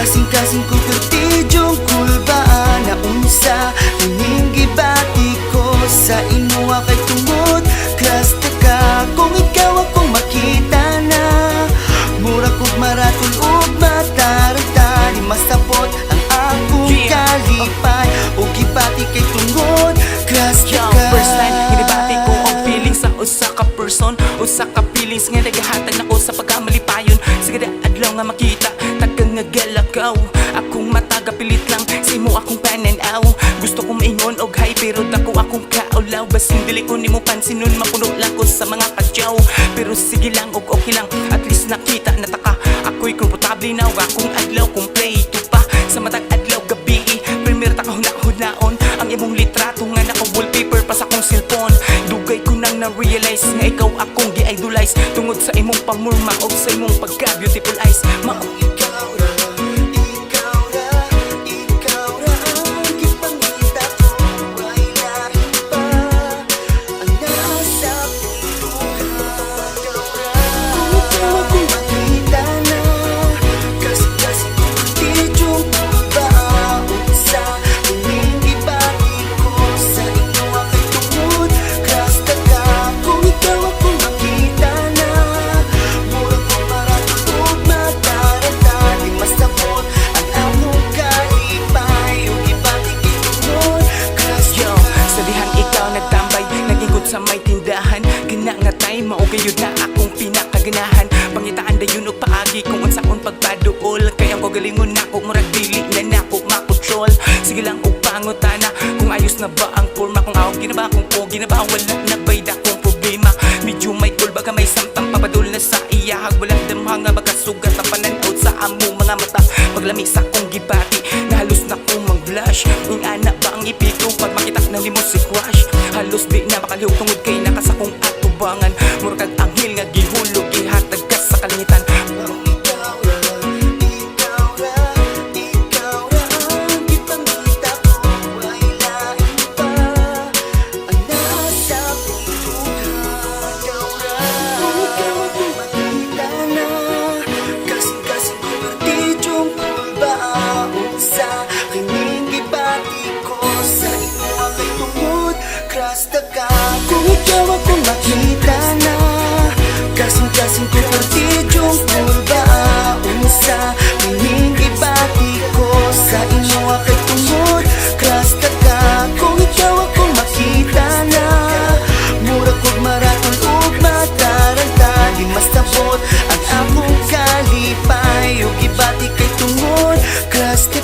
kasing-kasing ko pertidyong kulbaan na unsa ining gibati ko sa imuha kay tungod klasta ka kung ikaw akong makita na mura kog maratul ug mataranta di masabot ang akong kalipay o gibati kay tungod klasta ka. First time hinibati ko ang feelings sa usa ka person, usa ka feelings nga nagahatag nako sa pagkamalipayon. Sige adlaw nga makita tagang nga galakaw akong mata gapilit lang si mo akong pananaw. Gusto ko maingon og hay pero dako akong kaulaw basing dili ko nimo pansin nun mapuno lang ko sa mga kadyaw. Pero sige lang og okay lang at least nakita nataka ako'y komportable na akong adlaw kompleto pa sa matag adlaw gabi. Premier ta kahuna-hunaon ang imong litrato nga naka wallpaper pa sa akong cellphone. Dugay ko nang na-realize nga ikaw akong gi-idolize tungod sa imong pamurma o sa imong pagka-beautiful eyes. sa may tindahan gina nga tay mao gayud na akong pinakaganahan pangitaan dayon og paagi kung unsaon pagpaduol kaya ko galingon nako murag dili na nako makontrol. Sige lang og pangutana kung ayos na ba ang forma kung ako ginaba kung pogi na ba wala na bay dakong problema. Medyo may cool baga may samtang papadul na sa iyahag walang damhang nga magkasugat ang pananaw sa among mga mata paglamig sa kong gibati na halos na kong mag-blush ning ana ba ang ipiko pag makita na nimo si crush halos di na makaliw tungod kay nakasakong atubangan murag anghel nga gihulog gihatag ka sa kalangitan. Kung ikaw akong makita na kasing-kasing ko partidyong kulba unsa ining ibati ko sa inyo kay tungod klasta ka. Kung ikaw akong makita na mura kog maraton ug mataranta di mas tabot ang akong kalipay ug ibati kay tungod klasta